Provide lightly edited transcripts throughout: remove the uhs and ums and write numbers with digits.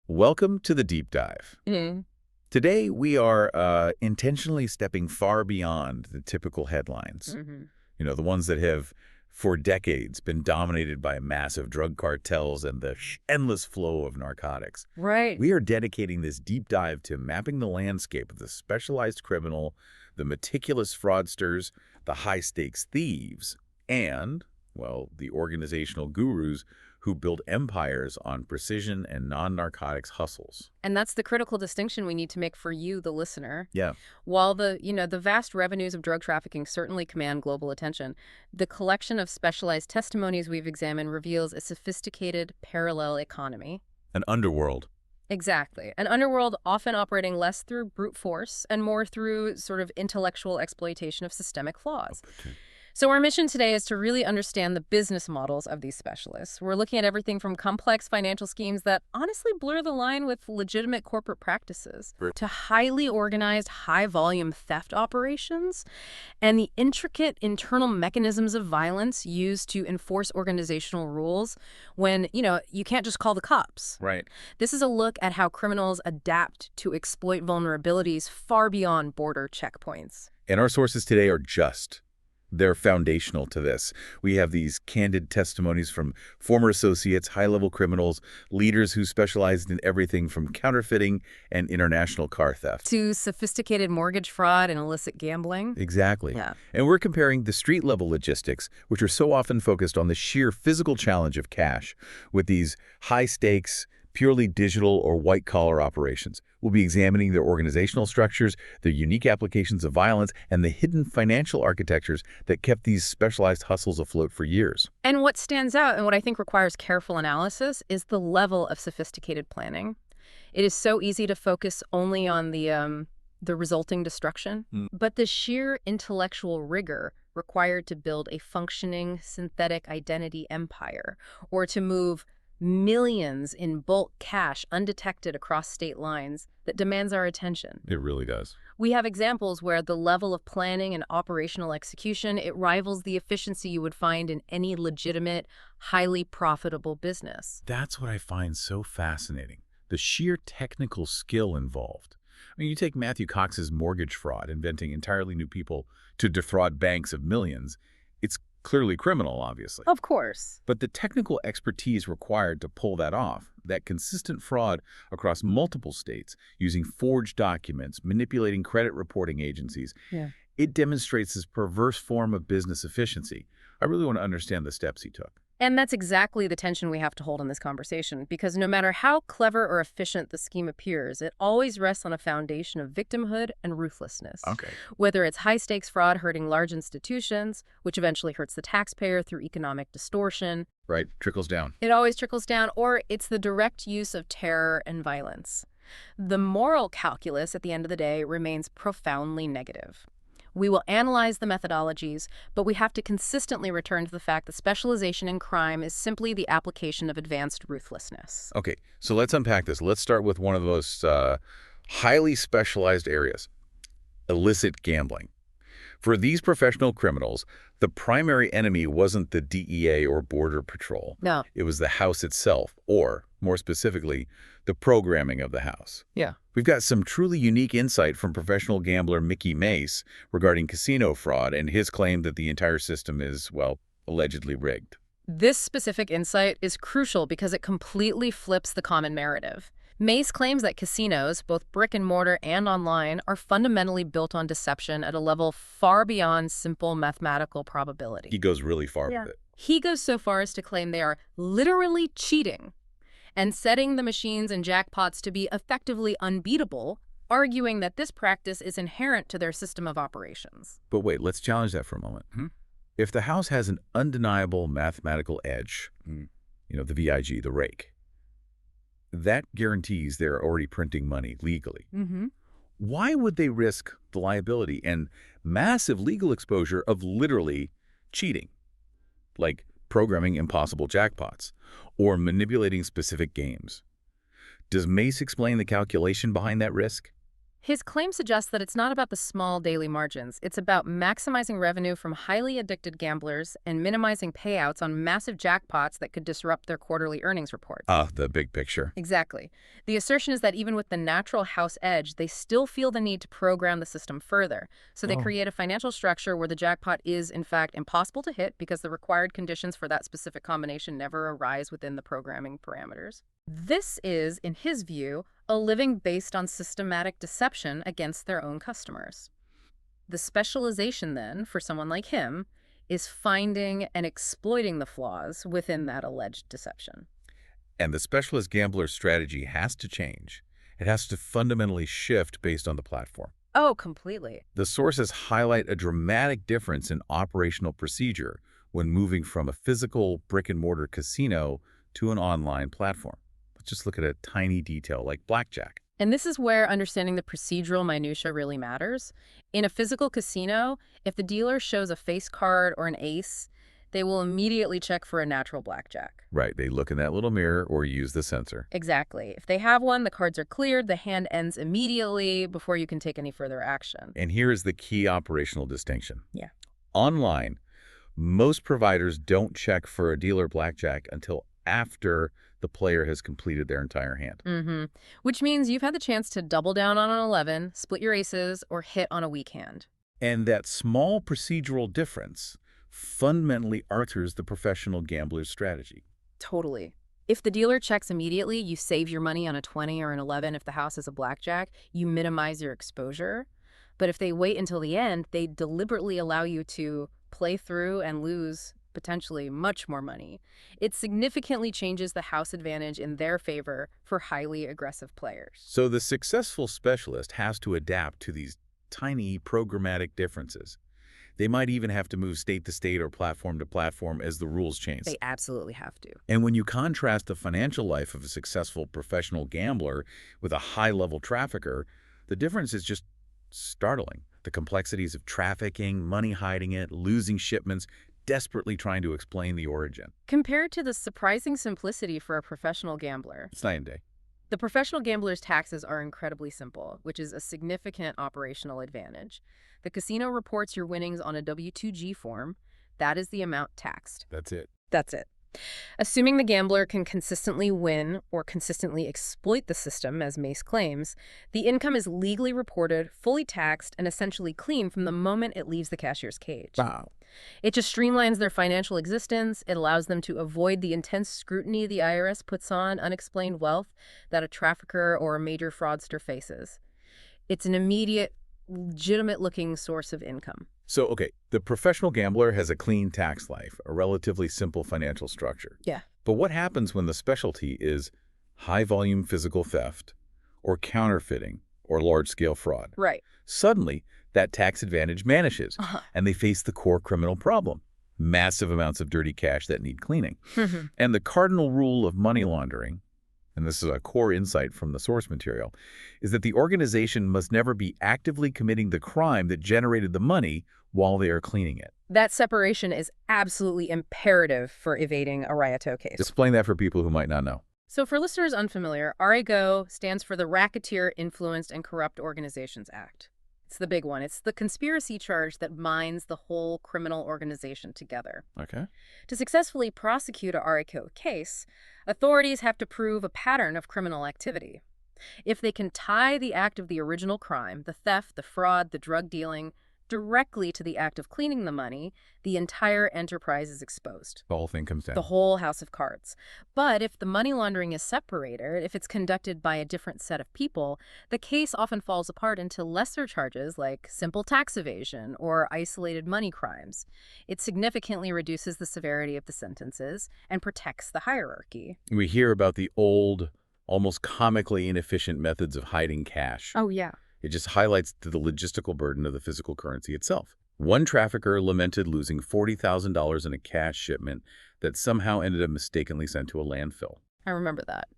Welcome to the deep dive. Mhm. Today, we are intentionally stepping far beyond the typical headlines. Mhm. The ones that have, for decades, been dominated by massive drug cartels and the endless flow of narcotics. Right. We are dedicating this deep dive to mapping the landscape of the specialized criminal, the meticulous fraudsters, the high-stakes thieves, and, well, the organizational gurus who build empires on precision and non-narcotics hustles. And that's the critical distinction we need to make for you, the listener. Yeah. While the vast revenues of drug trafficking certainly command global attention, the collection of specialized testimonies we've examined reveals a sophisticated parallel economy. An underworld. Exactly. An underworld often operating less through brute force and more through sort of intellectual exploitation of systemic flaws. Okay. So our mission today is to really understand the business models of these specialists. We're looking at everything from complex financial schemes that honestly blur the line with legitimate corporate practices Right. to highly organized, high-volume theft operations and the intricate internal mechanisms of violence used to enforce organizational rules when, you can't just call the cops. Right. This is a look at how criminals adapt to exploit vulnerabilities far beyond border checkpoints. And our sources today are they're foundational to this. We have these candid testimonies from former associates, high-level criminals, leaders who specialized in everything from counterfeiting and international car theft. To sophisticated mortgage fraud and illicit gambling. Exactly. Yeah. And we're comparing the street-level logistics, which are so often focused on the sheer physical challenge of cash, with these high-stakes, purely digital or white-collar operations. We'll be examining their organizational structures, their unique applications of violence, and the hidden financial architectures that kept these specialized hustles afloat for years. And what stands out and what I think requires careful analysis is the level of sophisticated planning. It is so easy to focus only on the resulting destruction, but the sheer intellectual rigor required to build a functioning synthetic identity empire or to move millions in bulk cash undetected across state lines that demands our attention. It really does. We have examples where the level of planning and operational execution, it rivals the efficiency you would find in any legitimate, highly profitable business. That's what I find so fascinating, the sheer technical skill involved. I mean, you take Matthew Cox's mortgage fraud, inventing entirely new people to defraud banks of millions. It's clearly criminal, obviously. Of course. But the technical expertise required to pull that off, that consistent fraud across multiple states, using forged documents, manipulating credit reporting agencies, Yeah. it demonstrates this perverse form of business efficiency. I really want to understand the steps he took. And that's exactly the tension we have to hold in this conversation, because no matter how clever or efficient the scheme appears, it always rests on a foundation of victimhood and ruthlessness. Okay. Whether it's high-stakes fraud hurting large institutions, which eventually hurts the taxpayer through economic distortion, Right, trickles down. it always trickles down, or it's the direct use of terror and violence. The moral calculus at the end of the day remains profoundly negative. We will analyze the methodologies, but we have to consistently return to the fact that specialization in crime is simply the application of advanced ruthlessness. Okay, so let's unpack this. Let's start with one of those highly specialized areas, illicit gambling. For these professional criminals, the primary enemy wasn't the DEA or Border Patrol. No. It was the house itself, or, more specifically, the programming of the house. Yeah. We've got some truly unique insight from professional gambler Mickey Mace regarding casino fraud and his claim that the entire system is, well, allegedly rigged. This specific insight is crucial because it completely flips the common narrative. Mace claims that casinos, both brick and mortar and online, are fundamentally built on deception at a level far beyond simple mathematical probability. He goes really far with it. He goes so far as to claim they are literally cheating and setting the machines and jackpots to be effectively unbeatable, arguing that this practice is inherent to their system of operations. But wait, let's challenge that for a moment. If the house has an undeniable mathematical edge, the VIG, the rake, that guarantees they're already printing money legally. Why would they risk the liability and massive legal exposure of literally cheating? Like programming impossible jackpots or manipulating specific games. Does Mace explain the calculation behind that risk? His claim suggests that it's not about the small daily margins. It's about maximizing revenue from highly addicted gamblers and minimizing payouts on massive jackpots that could disrupt their quarterly earnings reports. The big picture. Exactly. The assertion is that even with the natural house edge, they still feel the need to program the system further. So they create a financial structure where the jackpot is, in fact, impossible to hit because the required conditions for that specific combination never arise within the programming parameters. This is, in his view, a living based on systematic deception against their own customers. The specialization, then, for someone like him, is finding and exploiting the flaws within that alleged deception. And the specialist gambler's strategy has to change. It has to fundamentally shift based on the platform. Oh, completely. The sources highlight a dramatic difference in operational procedure when moving from a physical brick-and-mortar casino to an online platform. Let's just look at a tiny detail like blackjack. And this is where understanding the procedural minutia really matters. In a physical casino, if the dealer shows a face card or an ace, they will immediately check for a natural blackjack. Right, they look in that little mirror or use the sensor. Exactly. If they have one, the cards are cleared, the hand ends immediately before you can take any further action. And here is the key operational distinction. Yeah. Online, most providers don't check for a dealer blackjack until after the player has completed their entire hand. Which means you've had the chance to double down on an 11, split your aces, or hit on a weak hand. And that small procedural difference fundamentally alters the professional gambler's strategy. Totally. If the dealer checks immediately, you save your money on a 20 or an 11. If the house is a blackjack, you minimize your exposure. But if they wait until the end, they deliberately allow you to play through and lose potentially much more money. It significantly changes the house advantage in their favor for highly aggressive players. So the successful specialist has to adapt to these tiny programmatic differences. They might even have to move state to state or platform to platform as the rules change. They absolutely have to. And when you contrast the financial life of a successful professional gambler with a high-level trafficker, the difference is just startling. The complexities of trafficking, money hiding it, losing shipments, desperately trying to explain the origin. Compared to the surprising simplicity for a professional gambler, It's night and day. the professional gambler's taxes are incredibly simple, which is a significant operational advantage. The casino reports your winnings on a W-2G form. That is the amount taxed. That's it. That's it. Assuming the gambler can consistently win or consistently exploit the system, as Mace claims, the income is legally reported, fully taxed, and essentially clean from the moment it leaves the cashier's cage. Wow. It just streamlines their financial existence. It allows them to avoid the intense scrutiny the IRS puts on unexplained wealth that a trafficker or a major fraudster faces. It's an immediate, legitimate-looking source of income. So, okay, the professional gambler has a clean tax life, a relatively simple financial structure. Yeah. But what happens when the specialty is high-volume physical theft or counterfeiting or large-scale fraud? Right. Suddenly, that tax advantage vanishes, and they face the core criminal problem, massive amounts of dirty cash that need cleaning. And the cardinal rule of money laundering, and this is a core insight from the source material, is that the organization must never be actively committing the crime that generated the money while they are cleaning it. That separation is absolutely imperative for evading a Rioto case. Explain that for people who might not know. So for listeners unfamiliar, RAGO stands for the Racketeer Influenced and Corrupt Organizations Act. It's the big one. It's the conspiracy charge that binds the whole criminal organization together. Okay. To successfully prosecute a RAGO case, authorities have to prove a pattern of criminal activity. If they can tie the act of the original crime, the theft, the fraud, the drug dealing, directly to the act of cleaning the money, the entire enterprise is exposed. The whole thing comes down. The whole house of cards. But if the money laundering is separated, if it's conducted by a different set of people, the case often falls apart into lesser charges like simple tax evasion or isolated money crimes. It significantly reduces the severity of the sentences and protects the hierarchy. We hear about the old, almost comically inefficient methods of hiding cash. Oh, yeah. It just highlights the logistical burden of the physical currency itself. One trafficker lamented losing $40,000 in a cash shipment that somehow ended up mistakenly sent to a landfill. I remember that.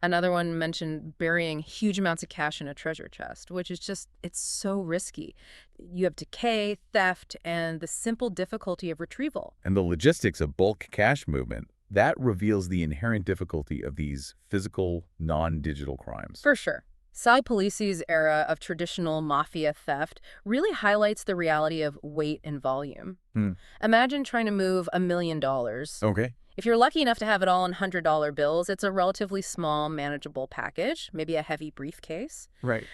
Another one mentioned burying huge amounts of cash in a treasure chest, which is just, it's so risky. You have decay, theft, and the simple difficulty of retrieval. And the logistics of bulk cash movement, that reveals the inherent difficulty of these physical, non-digital crimes. For sure. Sal Polisi's era of traditional mafia theft really highlights the reality of weight and volume. Hmm. Imagine trying to move $1 million. Okay. If you're lucky enough to have it all in $100 bills, it's a relatively small, manageable package, maybe a heavy briefcase. Right.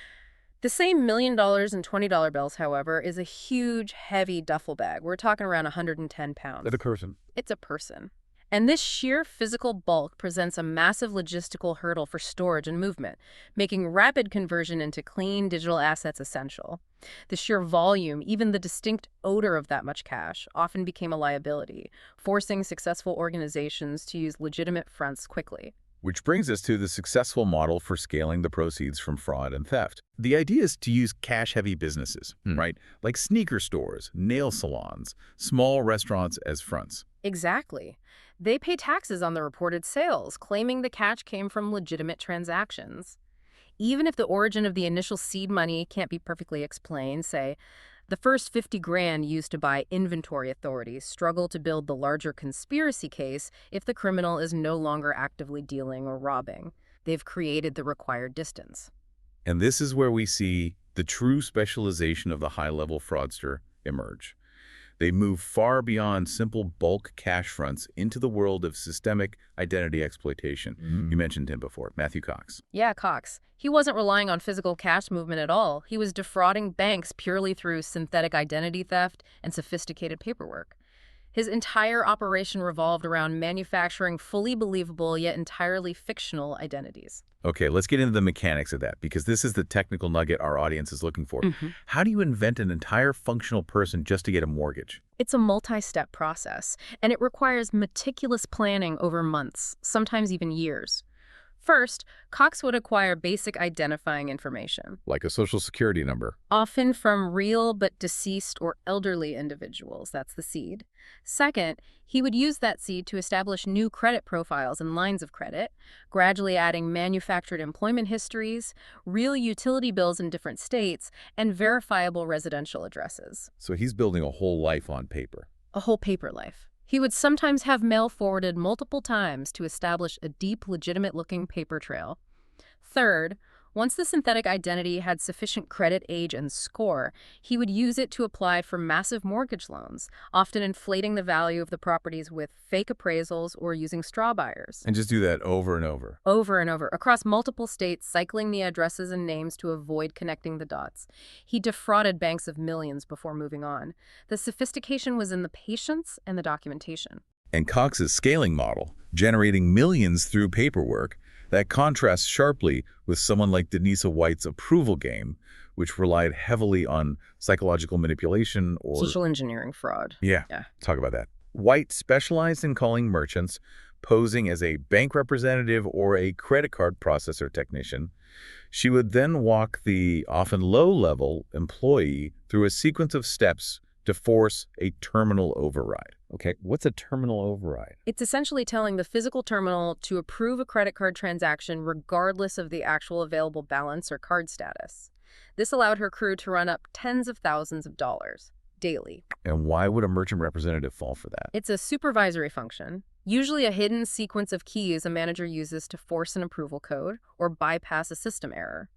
The same $1 million in $20 bills, however, is a huge, heavy duffel bag. We're talking around 110 pounds. Like a person. It's a person. And this sheer physical bulk presents a massive logistical hurdle for storage and movement, making rapid conversion into clean digital assets essential. The sheer volume, even the distinct odor of that much cash, often became a liability, forcing successful organizations to use legitimate fronts quickly. Which brings us to the successful model for scaling the proceeds from fraud and theft. The idea is to use cash-heavy businesses, right? Like sneaker stores, nail salons, small restaurants as fronts. Exactly. They pay taxes on the reported sales, claiming the cash came from legitimate transactions. Even if the origin of the initial seed money can't be perfectly explained, say, the first 50 grand used to buy inventory authorities struggle to build the larger conspiracy case if the criminal is no longer actively dealing or robbing. They've created the required distance. And this is where we see the true specialization of the high-level fraudster emerge. They move far beyond simple bulk cash fronts into the world of systemic identity exploitation. You mentioned him before, Matthew Cox. Yeah, Cox. He wasn't relying on physical cash movement at all. He was defrauding banks purely through synthetic identity theft and sophisticated paperwork. His entire operation revolved around manufacturing fully believable yet entirely fictional identities. Okay, let's get into the mechanics of that, because this is the technical nugget our audience is looking for. How do you invent an entire functional person just to get a mortgage? It's a multi-step process, and it requires meticulous planning over months, sometimes even years. First, Cox would acquire basic identifying information, Like a social security number. often from real but deceased or elderly individuals. That's the seed. Second, he would use that seed to establish new credit profiles and lines of credit, gradually adding manufactured employment histories, real utility bills in different states, and verifiable residential addresses. So he's building a whole life on paper. A whole paper life. He would sometimes have mail forwarded multiple times to establish a deep, legitimate-looking paper trail. Third, once the synthetic identity had sufficient credit, age, and score, he would use it to apply for massive mortgage loans, often inflating the value of the properties with fake appraisals or using straw buyers. And just do that over and over. Over and over, across multiple states, cycling the addresses and names to avoid connecting the dots. He defrauded banks of millions before moving on. The sophistication was in the patience and the documentation. And Cox's scaling model, generating millions through paperwork, that contrasts sharply with someone like Denisa White's approval game, which relied heavily on psychological manipulation or... Social engineering fraud. Yeah, talk about that. White specialized in calling merchants, posing as a bank representative or a credit card processor technician. She would then walk the often low-level employee through a sequence of steps to force a terminal override. Okay, what's a terminal override? It's essentially telling the physical terminal to approve a credit card transaction regardless of the actual available balance or card status. This allowed her crew to run up tens of thousands of dollars daily. And why would a merchant representative fall for that? It's a supervisory function, usually a hidden sequence of keys a manager uses to force an approval code or bypass a system error.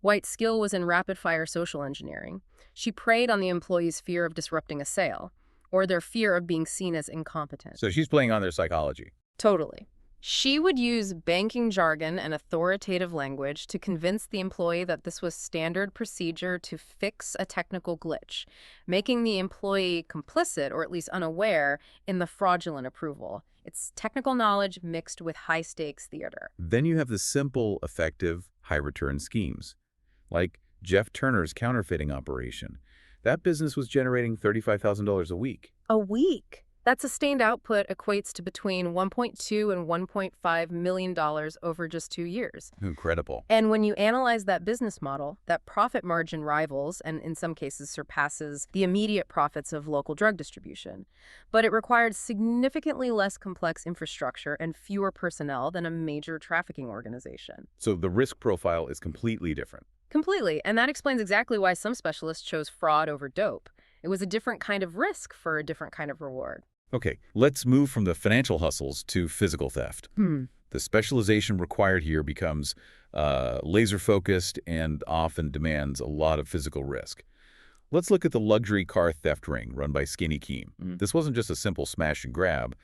White's skill was in rapid-fire social engineering. She preyed on the employees' fear of disrupting a sale, or their fear of being seen as incompetent. So she's playing on their psychology. Totally. She would use banking jargon and authoritative language to convince the employee that this was standard procedure to fix a technical glitch, making the employee complicit, or at least unaware, in the fraudulent approval. It's technical knowledge mixed with high-stakes theater. Then you have the simple, effective, high-return schemes, like Jeff Turner's counterfeiting operation. That business was generating $35,000 a week. A week? That sustained output equates to between $1.2 and $1.5 million over just 2 years. Incredible. And when you analyze that business model, that profit margin rivals and in some cases surpasses the immediate profits of local drug distribution. But it required significantly less complex infrastructure and fewer personnel than a major trafficking organization. So the risk profile is completely different. Completely. And that explains exactly why some specialists chose fraud over dope. It was a different kind of risk for a different kind of reward. Okay, let's move from the financial hustles to physical theft. The specialization required here becomes laser-focused and often demands a lot of physical risk. Let's look at the luxury car theft ring run by Skinny Keem. This wasn't just a simple smash and grab.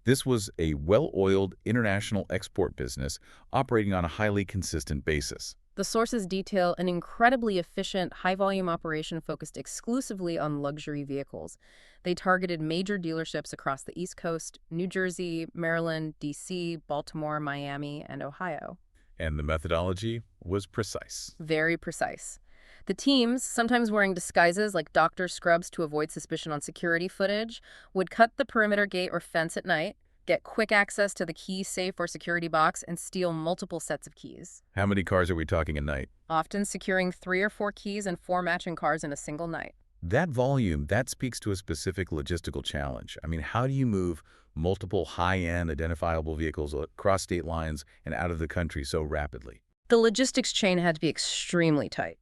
This was a well-oiled international export business operating on a highly consistent basis. The sources detail an incredibly efficient, high-volume operation focused exclusively on luxury vehicles. They targeted major dealerships across the East Coast, New Jersey, Maryland, D.C., Baltimore, Miami, and Ohio. And the methodology was precise. Very precise. The teams, sometimes wearing disguises like doctor scrubs to avoid suspicion on security footage, would cut the perimeter gate or fence at night, get quick access to the key safe or security box, and steal multiple sets of keys. How many cars are we talking a night? Often securing 3 or 4 keys and 4 matching cars in a single night. That volume, that speaks to a specific logistical challenge. I mean, how do you move multiple high-end identifiable vehicles across state lines and out of the country so rapidly? The logistics chain had to be extremely tight.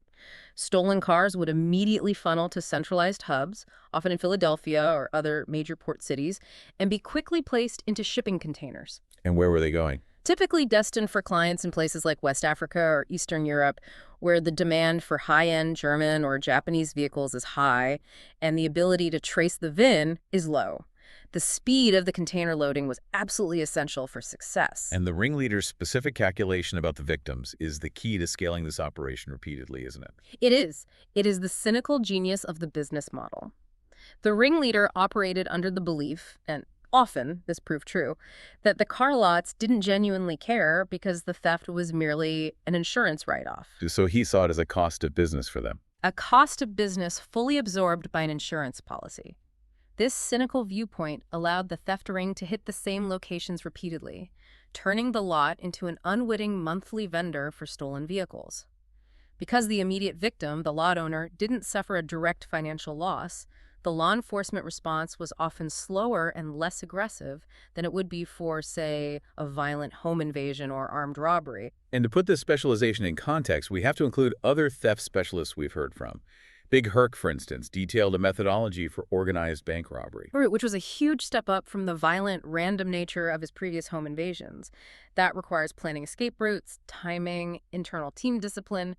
Stolen cars would immediately funnel to centralized hubs, often in Philadelphia or other major port cities, and be quickly placed into shipping containers. And where were they going? Typically destined for clients in places like West Africa or Eastern Europe, where the demand for high-end German or Japanese vehicles is high and the ability to trace the VIN is low. The speed of the container loading was absolutely essential for success. And the ringleader's specific calculation about the victims is the key to scaling this operation repeatedly, isn't it? It is. It is the cynical genius of the business model. The ringleader operated under the belief, and often this proved true, that the car lots didn't genuinely care because the theft was merely an insurance write-off. So he saw it as a cost of business for them. A cost of business fully absorbed by an insurance policy. This cynical viewpoint allowed the theft ring to hit the same locations repeatedly, turning the lot into an unwitting monthly vendor for stolen vehicles. Because the immediate victim, the lot owner, didn't suffer a direct financial loss, the law enforcement response was often slower and less aggressive than it would be for, say, a violent home invasion or armed robbery. And to put this specialization in context, we have to include other theft specialists we've heard from. Big Herc, for instance, detailed a methodology for organized bank robbery. Which was a huge step up from the violent, random nature of his previous home invasions. That requires planning escape routes, timing, internal team discipline.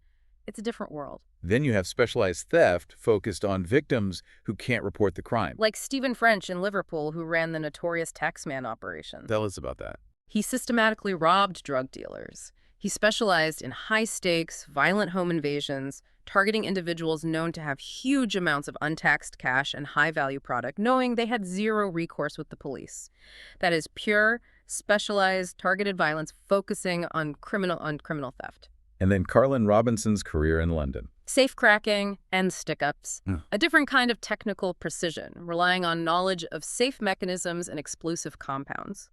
It's a different world. Then you have specialized theft focused on victims who can't report the crime. Like Stephen French in Liverpool, who ran the notorious Taxman operation. Tell us about that. He systematically robbed drug dealers. He specialized in high-stakes, violent home invasions, targeting individuals known to have huge amounts of untaxed cash and high-value product, knowing they had zero recourse with the police. That is pure, specialized, targeted violence focusing on criminal theft. And then Carlin Robinson's career in London. Safe cracking and stick-ups, a different kind of technical precision, relying on knowledge of safe mechanisms and explosive compounds.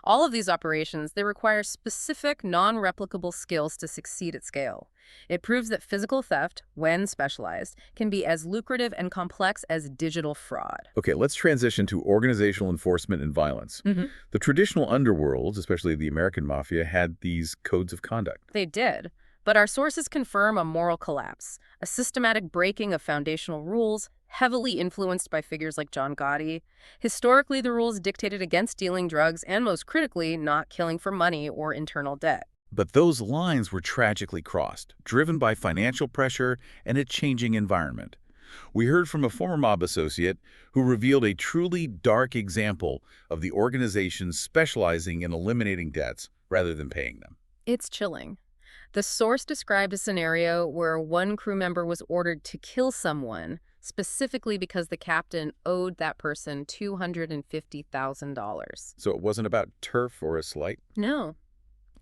All of these operations, they require specific, non-replicable skills to succeed at scale. It proves that physical theft, when specialized, can be as lucrative and complex as digital fraud. Okay, let's transition to organizational enforcement and violence. The traditional underworlds, especially the American mafia, had these codes of conduct. They did. But our sources confirm a moral collapse, a systematic breaking of foundational rules, heavily influenced by figures like John Gotti. Historically, the rules dictated against dealing drugs and, most critically, not killing for money or internal debt. But those lines were tragically crossed, driven by financial pressure and a changing environment. We heard from a former mob associate who revealed a truly dark example of the organization specializing in eliminating debts rather than paying them. It's chilling. The source described a scenario where one crew member was ordered to kill someone, specifically because the captain owed that person $250,000. So it wasn't about turf or a slight? No.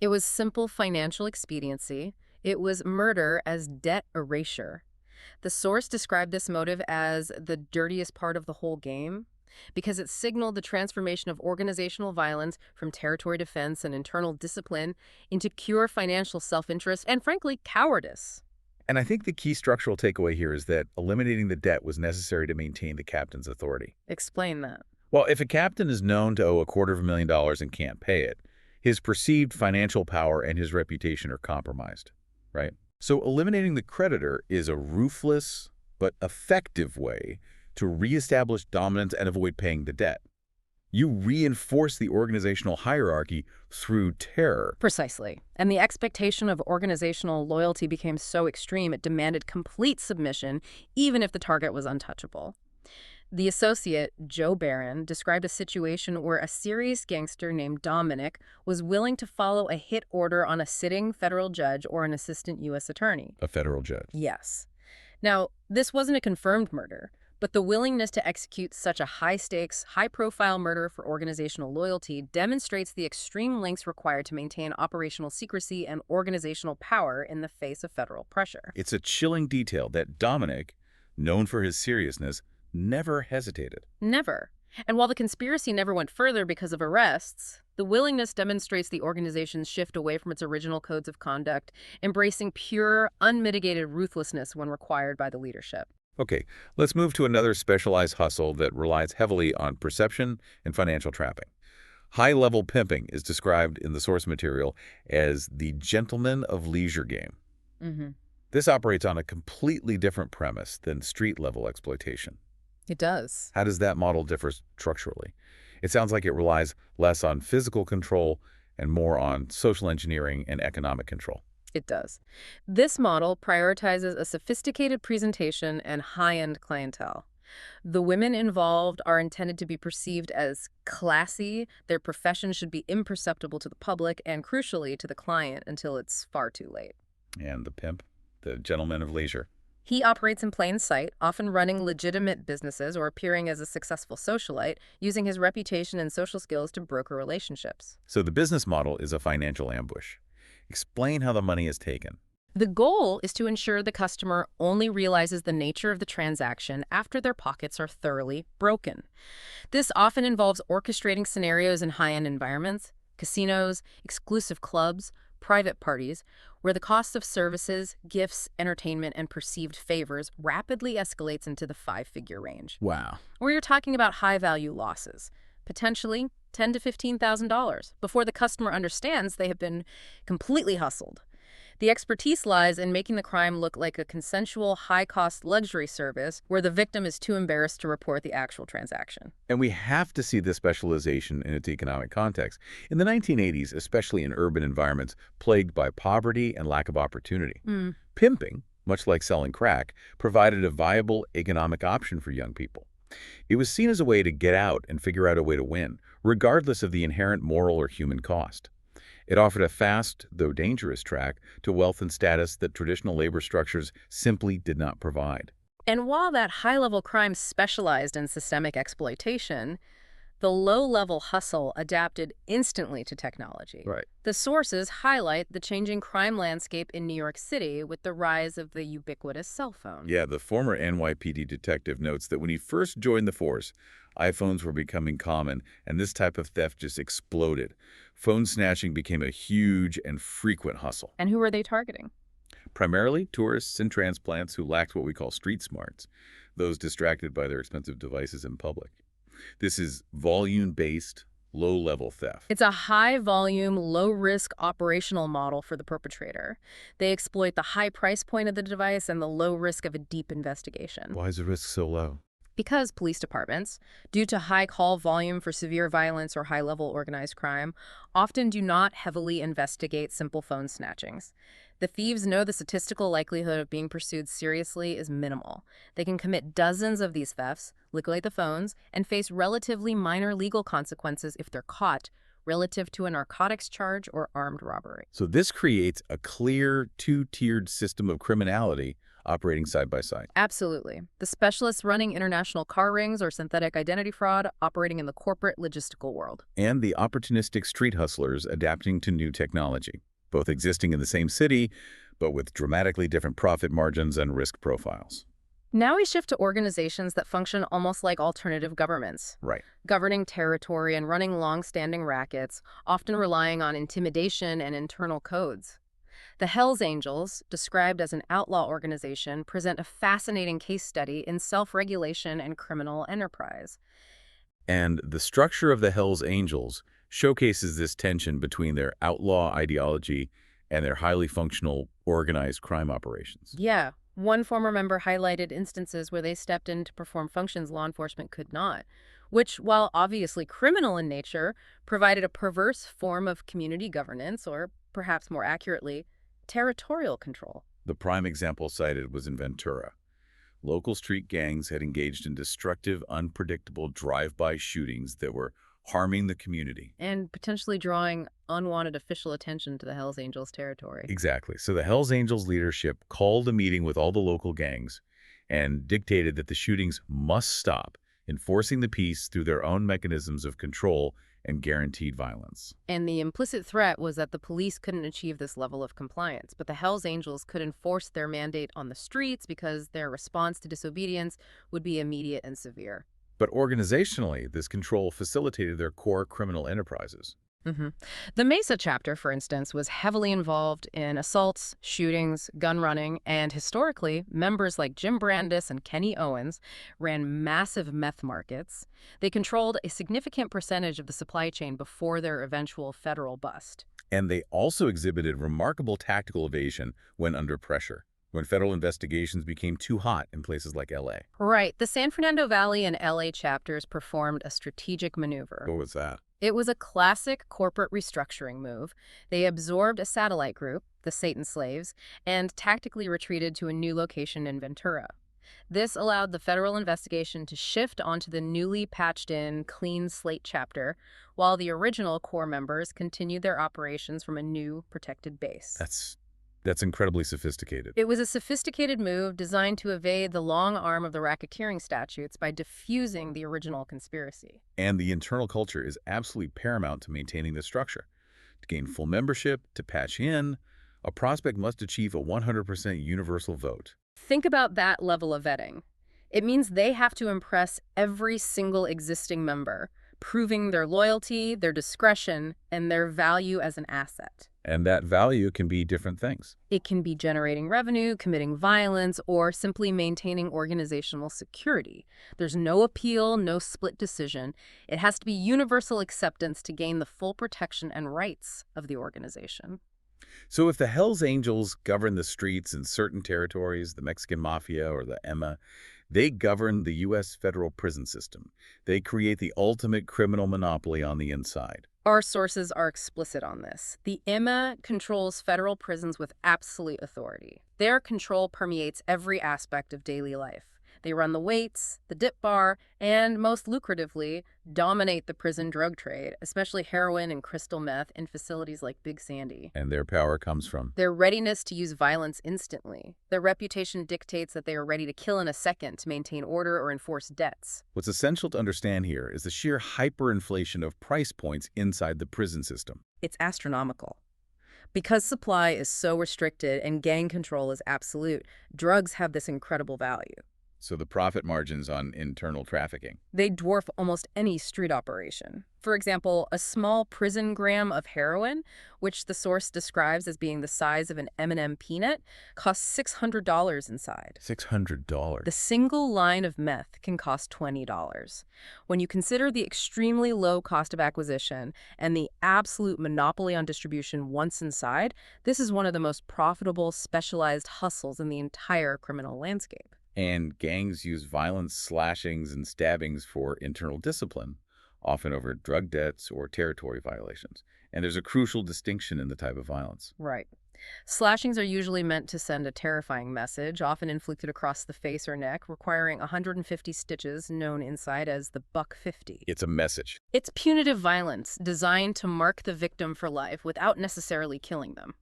It was simple financial expediency. It was murder as debt erasure. The source described this motive as the dirtiest part of the whole game, because it signaled the transformation of organizational violence from territory defense and internal discipline into pure financial self-interest and, frankly, cowardice. And I think the key structural takeaway here is that eliminating the debt was necessary to maintain the captain's authority. Explain that. Well, if a captain is known to owe $250,000 and can't pay it, his perceived financial power and his reputation are compromised, right? So eliminating the creditor is a ruthless but effective way to reestablish dominance and avoid paying the debt. You reinforce the organizational hierarchy through terror. Precisely. And the expectation of organizational loyalty became so extreme it demanded complete submission, even if the target was untouchable. The associate, Joe Barron, described a situation where a serious gangster named Dominic was willing to follow a hit order on a sitting federal judge or an assistant U.S. attorney. A federal judge. Yes. Now, this wasn't a confirmed murder, but the willingness to execute such a high-stakes, high-profile murder for organizational loyalty demonstrates the extreme lengths required to maintain operational secrecy and organizational power in the face of federal pressure. It's a chilling detail that Dominic, known for his seriousness, never hesitated. Never. And while the conspiracy never went further because of arrests, the willingness demonstrates the organization's shift away from its original codes of conduct, embracing pure, unmitigated ruthlessness when required by the leadership. Okay, let's move to another specialized hustle that relies heavily on perception and financial trapping. High-level pimping is described in the source material as the gentleman of leisure game. This operates on a completely different premise than street-level exploitation. It does. How does that model differ structurally? It sounds like it relies less on physical control and more on social engineering and economic control. It does. This model prioritizes a sophisticated presentation and high-end clientele. The women involved are intended to be perceived as classy. Their profession should be imperceptible to the public and, crucially, to the client until it's far too late. And the pimp, the gentleman of leisure. He operates in plain sight, often running legitimate businesses or appearing as a successful socialite, using his reputation and social skills to broker relationships. So the business model is a financial ambush. Explain how the money is taken. The goal is to ensure the customer only realizes the nature of the transaction after their pockets are thoroughly broken. This often involves orchestrating scenarios in high-end environments, casinos, exclusive clubs, private parties, where the cost of services, gifts, entertainment, and perceived favors rapidly escalates into the five-figure range. Wow. Or you're talking about high-value losses, potentially $10,000 to $15,000, before the customer understands they have been completely hustled. The expertise lies in making the crime look like a consensual, high-cost luxury service where the victim is too embarrassed to report the actual transaction. And we have to see this specialization in its economic context. In the 1980s, especially in urban environments plagued by poverty and lack of opportunity, pimping, much like selling crack, provided a viable economic option for young people. It was seen as a way to get out and figure out a way to win, regardless of the inherent moral or human cost. It offered a fast, though dangerous, track to wealth and status that traditional labor structures simply did not provide. And while that high-level crime specialized in systemic exploitation, the low-level hustle adapted instantly to technology. Right. The sources highlight the changing crime landscape in New York City with the rise of the ubiquitous cell phone. Yeah, the former NYPD detective notes that when he first joined the force, iPhones were becoming common, and this type of theft just exploded. Phone snatching became a huge and frequent hustle. And who are they targeting? Primarily tourists and transplants who lacked what we call street smarts, those distracted by their expensive devices in public. This is volume-based, low-level theft. It's a high-volume, low-risk operational model for the perpetrator. They exploit the high price point of the device and the low risk of a deep investigation. Why is the risk so low? Because police departments, due to high call volume for severe violence or high-level organized crime, often do not heavily investigate simple phone snatchings. The thieves know the statistical likelihood of being pursued seriously is minimal. They can commit dozens of these thefts, liquidate the phones, and face relatively minor legal consequences if they're caught, relative to a narcotics charge or armed robbery. So this creates a clear two-tiered system of criminality operating side by side. Absolutely. The specialists running international car rings or synthetic identity fraud operating in the corporate logistical world. And the opportunistic street hustlers adapting to new technology, both existing in the same city, but with dramatically different profit margins and risk profiles. Now we shift to organizations that function almost like alternative governments. Right. Governing territory and running long-standing rackets, often relying on intimidation and internal codes. The Hells Angels, described as an outlaw organization, present a fascinating case study in self-regulation and criminal enterprise. And the structure of the Hells Angels showcases this tension between their outlaw ideology and their highly functional, organized crime operations. Yeah. One former member highlighted instances where they stepped in to perform functions law enforcement could not, which, while obviously criminal in nature, provided a perverse form of community governance, or perhaps more accurately, territorial control. The prime example cited was in Ventura. Local street gangs had engaged in destructive, unpredictable drive-by shootings that were harming the community. And potentially drawing unwanted official attention to the Hells Angels territory. Exactly. So the Hells Angels leadership called a meeting with all the local gangs and dictated that the shootings must stop, enforcing the peace through their own mechanisms of control and guaranteed violence. And the implicit threat was that the police couldn't achieve this level of compliance, but the Hells Angels could enforce their mandate on the streets because their response to disobedience would be immediate and severe. But organizationally, this control facilitated their core criminal enterprises. The Mesa chapter, for instance, was heavily involved in assaults, shootings, gun running, and historically, members like Jim Brandis and Kenny Owens ran massive meth markets. They controlled a significant percentage of the supply chain before their eventual federal bust. And they also exhibited remarkable tactical evasion when under pressure, when federal investigations became too hot in places like L.A. Right. The San Fernando Valley and L.A. chapters performed a strategic maneuver. What was that? It was a classic corporate restructuring move. They absorbed a satellite group, the Satan Slaves, and tactically retreated to a new location in Ventura. This allowed the federal investigation to shift onto the newly patched-in, clean slate chapter, while the original core members continued their operations from a new, protected base. That's incredibly sophisticated. It was a sophisticated move designed to evade the long arm of the racketeering statutes by diffusing the original conspiracy. And the internal culture is absolutely paramount to maintaining the structure. To gain full membership, to patch in, a prospect must achieve a 100% universal vote. Think about that level of vetting. It means they have to impress every single existing member, proving their loyalty, their discretion, and their value as an asset. And that value can be different things. It can be generating revenue, committing violence, or simply maintaining organizational security. There's no appeal, no split decision. It has to be universal acceptance to gain the full protection and rights of the organization. So if the Hells Angels govern the streets in certain territories, the Mexican Mafia or the EMA, they govern the U.S. federal prison system. They create the ultimate criminal monopoly on the inside. Our sources are explicit on this. The EMA controls federal prisons with absolute authority. Their control permeates every aspect of daily life. They run the weights, the dip bar, and, most lucratively, dominate the prison drug trade, especially heroin and crystal meth in facilities like Big Sandy. And their power comes from their readiness to use violence instantly. Their reputation dictates that they are ready to kill in a second to maintain order or enforce debts. What's essential to understand here is the sheer hyperinflation of price points inside the prison system. It's astronomical. Because supply is so restricted and gang control is absolute, drugs have this incredible value. So the profit margins on internal trafficking. They dwarf almost any street operation. For example, a small prison gram of heroin, which the source describes as being the size of an M&M peanut, costs $600 inside. $600? The single line of meth can cost $20. When you consider the extremely low cost of acquisition and the absolute monopoly on distribution once inside, this is one of the most profitable, specialized hustles in the entire criminal landscape. And gangs use violence, slashings, and stabbings for internal discipline, often over drug debts or territory violations. And there's a crucial distinction in the type of violence. Right. Slashings are usually meant to send a terrifying message, often inflicted across the face or neck, requiring 150 stitches, known inside as the buck 50. It's a message. It's punitive violence designed to mark the victim for life without necessarily killing them.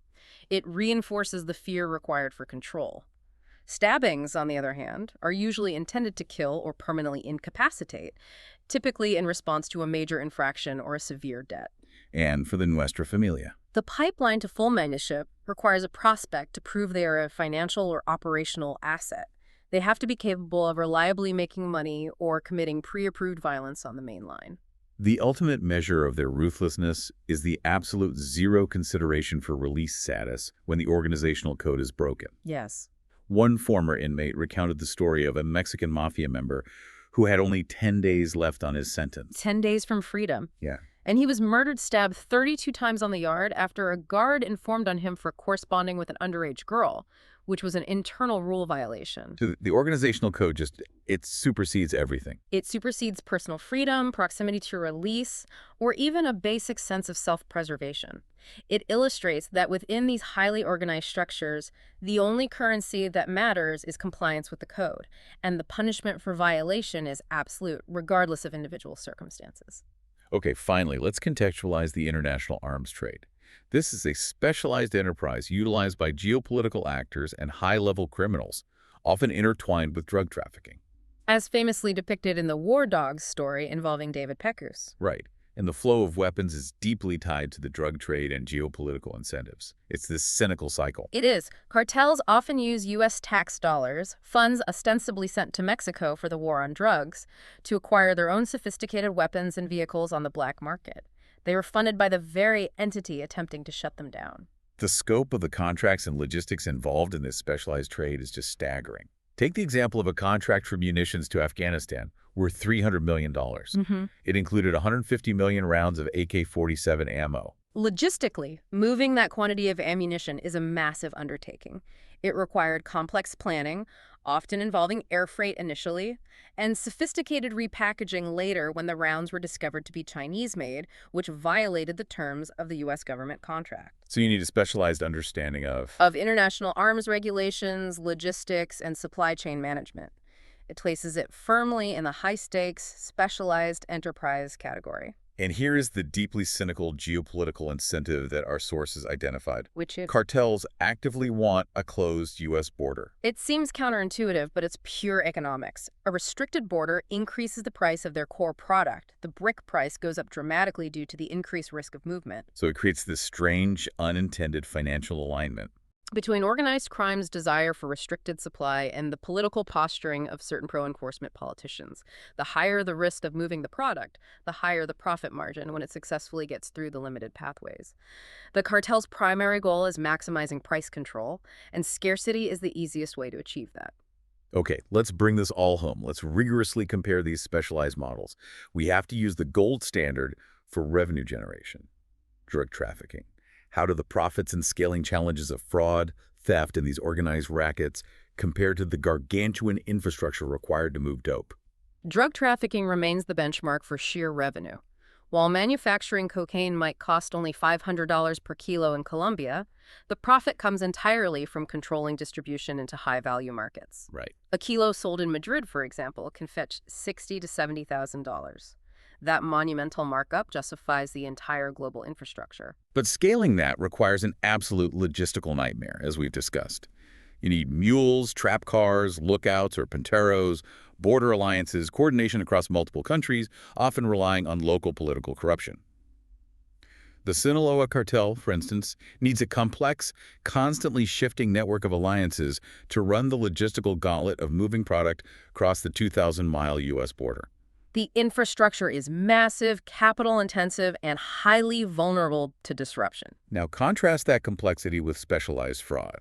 It reinforces the fear required for control. Stabbings, on the other hand, are usually intended to kill or permanently incapacitate, typically in response to a major infraction or a severe debt. And for the Nuestra Familia. The pipeline to full membership requires a prospect to prove they are a financial or operational asset. They have to be capable of reliably making money or committing pre-approved violence on the main line. The ultimate measure of their ruthlessness is the absolute zero consideration for release status when the organizational code is broken. Yes. One former inmate recounted the story of a Mexican mafia member who had only 10 days left on his sentence. 10 days from freedom. Yeah. And he was murdered, stabbed 32 times on the yard after a guard informed on him for corresponding with an underage girl, which was an internal rule violation. So the organizational code it supersedes everything. It supersedes personal freedom, proximity to release, or even a basic sense of self-preservation. It illustrates that within these highly organized structures, the only currency that matters is compliance with the code, and the punishment for violation is absolute, regardless of individual circumstances. Okay, finally, let's contextualize the international arms trade. This is a specialized enterprise utilized by geopolitical actors and high-level criminals, often intertwined with drug trafficking. As famously depicted in the War Dogs story involving David Peckus. Right. And the flow of weapons is deeply tied to the drug trade and geopolitical incentives. It's this cynical cycle. It is. Cartels often use U.S. tax dollars, funds ostensibly sent to Mexico for the war on drugs, to acquire their own sophisticated weapons and vehicles on the black market. They were funded by the very entity attempting to shut them down. The scope of the contracts and logistics involved in this specialized trade is just staggering. Take the example of a contract for munitions to Afghanistan worth $300 million. It included 150 million rounds of AK-47 ammo. Logistically, moving that quantity of ammunition is a massive undertaking. It required complex planning, often involving air freight initially, and sophisticated repackaging later when the rounds were discovered to be Chinese-made, which violated the terms of the U.S. government contract. So you need a specialized understanding of International arms regulations, logistics, and supply chain management. It places it firmly in the high-stakes, specialized enterprise category. And here is the deeply cynical geopolitical incentive that our sources identified. Which is? Cartels actively want a closed U.S. border. It seems counterintuitive, but it's pure economics. A restricted border increases the price of their core product. The brick price goes up dramatically due to the increased risk of movement. So it creates this strange, unintended financial alignment between organized crime's desire for restricted supply and the political posturing of certain pro-enforcement politicians. The higher the risk of moving the product, the higher the profit margin when it successfully gets through the limited pathways. The cartel's primary goal is maximizing price control, and scarcity is the easiest way to achieve that. Okay, let's bring this all home. Let's rigorously compare these specialized models. We have to use the gold standard for revenue generation, drug trafficking. How do the profits and scaling challenges of fraud, theft, and these organized rackets compare to the gargantuan infrastructure required to move dope? Drug trafficking remains the benchmark for sheer revenue. While manufacturing cocaine might cost only $500 per kilo in Colombia, the profit comes entirely from controlling distribution into high-value markets. Right. A kilo sold in Madrid, for example, can fetch $60,000 to $70,000. That monumental markup justifies the entire global infrastructure. But scaling that requires an absolute logistical nightmare, as we've discussed. You need mules, trap cars, lookouts or panteros, border alliances, coordination across multiple countries, often relying on local political corruption. The Sinaloa cartel, for instance, needs a complex, constantly shifting network of alliances to run the logistical gauntlet of moving product across the 2,000-mile U.S. border. The infrastructure is massive, capital-intensive, and highly vulnerable to disruption. Now contrast that complexity with specialized fraud.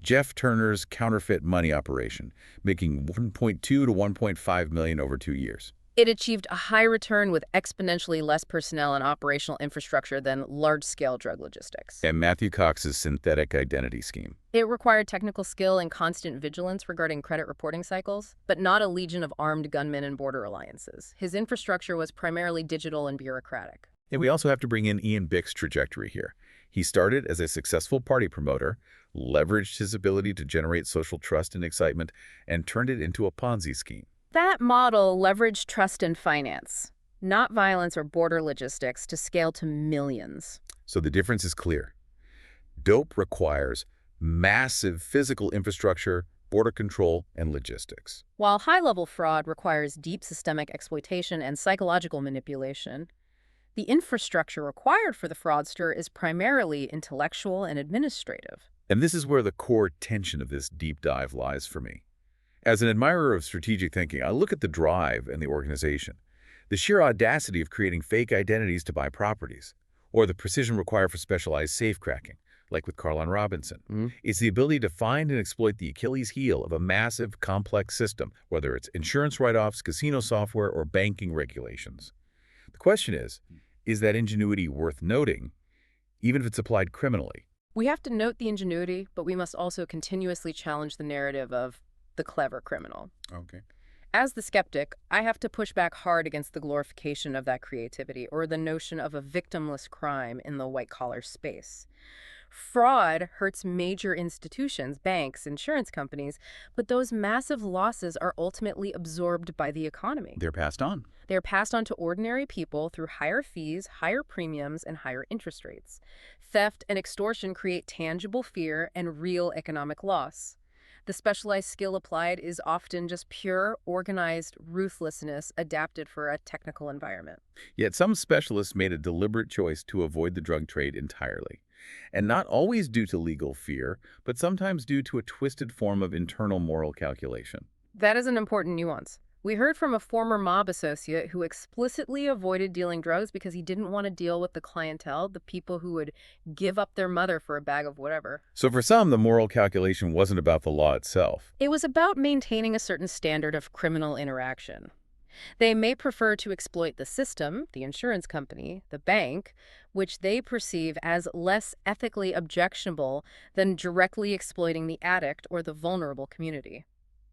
Jeff Turner's counterfeit money operation, making $1.2 to $1.5 million over 2 years. It achieved a high return with exponentially less personnel and operational infrastructure than large-scale drug logistics. And Matthew Cox's synthetic identity scheme. It required technical skill and constant vigilance regarding credit reporting cycles, but not a legion of armed gunmen and border alliances. His infrastructure was primarily digital and bureaucratic. And we also have to bring in Ian Bick's trajectory here. He started as a successful party promoter, leveraged his ability to generate social trust and excitement, and turned it into a Ponzi scheme. That model leveraged trust and finance, not violence or border logistics, to scale to millions. So the difference is clear. Dope requires massive physical infrastructure, border control, and logistics. While high-level fraud requires deep systemic exploitation and psychological manipulation, the infrastructure required for the fraudster is primarily intellectual and administrative. And this is where the core tension of this deep dive lies for me. As an admirer of strategic thinking, I look at the drive and the organization, the sheer audacity of creating fake identities to buy properties, or the precision required for specialized safecracking, like with Carlon Robinson. It's the ability to find and exploit the Achilles heel of a massive, complex system, whether it's insurance write-offs, casino software, or banking regulations. The question is that ingenuity worth noting, even if it's applied criminally? We have to note the ingenuity, but we must also continuously challenge the narrative of the clever criminal. Okay. As the skeptic, I have to push back hard against the glorification of that creativity or the notion of a victimless crime in the white-collar space. Fraud hurts major institutions, banks, insurance companies, but those massive losses are ultimately absorbed by the economy. They're passed on. They're passed on to ordinary people through higher fees, higher premiums, and higher interest rates. Theft and extortion create tangible fear and real economic loss. The specialized skill applied is often just pure, organized ruthlessness adapted for a technical environment. Yet some specialists made a deliberate choice to avoid the drug trade entirely. And not always due to legal fear, but sometimes due to a twisted form of internal moral calculation. That is an important nuance. We heard from a former mob associate who explicitly avoided dealing drugs because he didn't want to deal with the clientele, the people who would give up their mother for a bag of whatever. So for some, the moral calculation wasn't about the law itself. It was about maintaining a certain standard of criminal interaction. They may prefer to exploit the system, the insurance company, the bank, which they perceive as less ethically objectionable than directly exploiting the addict or the vulnerable community.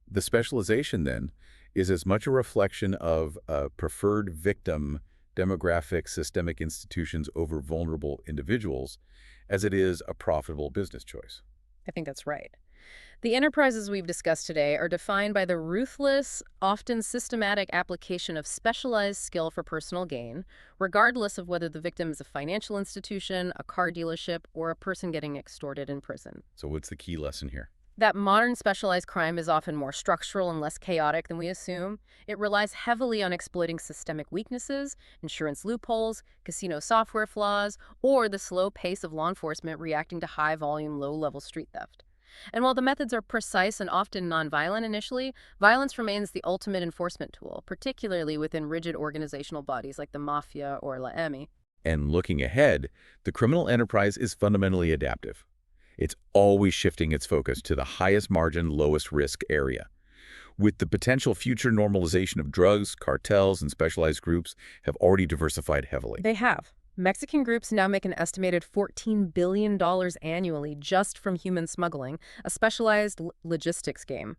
The specialization, then, is as much a reflection of a preferred victim demographic systemic institutions over vulnerable individuals as it is a profitable business choice. I think that's right. The enterprises we've discussed today are defined by the ruthless, often systematic application of specialized skill for personal gain, regardless of whether the victim is a financial institution, a car dealership, or a person getting extorted in prison. So what's the key lesson here? That modern specialized crime is often more structural and less chaotic than we assume. It relies heavily on exploiting systemic weaknesses, insurance loopholes, casino software flaws, or the slow pace of law enforcement reacting to high-volume, low-level street theft. And while the methods are precise and often nonviolent initially, violence remains the ultimate enforcement tool, particularly within rigid organizational bodies like the mafia or La EMI. And looking ahead, the criminal enterprise is fundamentally adaptive. It's always shifting its focus to the highest margin, lowest risk area. With the potential future normalization of drugs, cartels, and specialized groups have already diversified heavily. They have. Mexican groups now make an estimated $14 billion annually just from human smuggling, a specialized logistics game.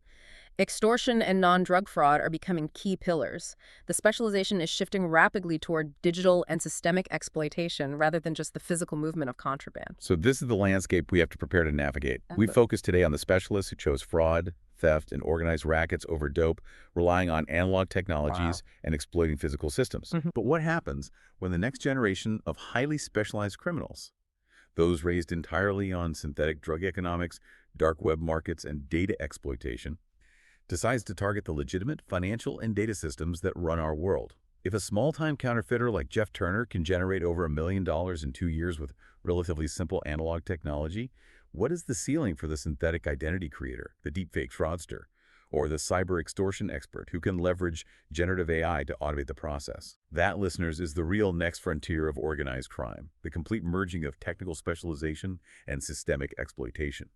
Extortion and non-drug fraud are becoming key pillars. The specialization is shifting rapidly toward digital and systemic exploitation rather than just the physical movement of contraband. So this is the landscape we have to prepare to navigate. We focused today on the specialists who chose fraud, theft, and organized rackets over dope, relying on analog technologies and exploiting physical systems. But what happens when the next generation of highly specialized criminals, those raised entirely on synthetic drug economics, dark web markets, and data exploitation, decides to target the legitimate financial and data systems that run our world? If a small-time counterfeiter like Jeff Turner can generate over $1 million in 2 years with relatively simple analog technology, what is the ceiling for the synthetic identity creator, the deepfake fraudster, or the cyber extortion expert who can leverage generative AI to automate the process? That, listeners, is the real next frontier of organized crime, the complete merging of technical specialization and systemic exploitation.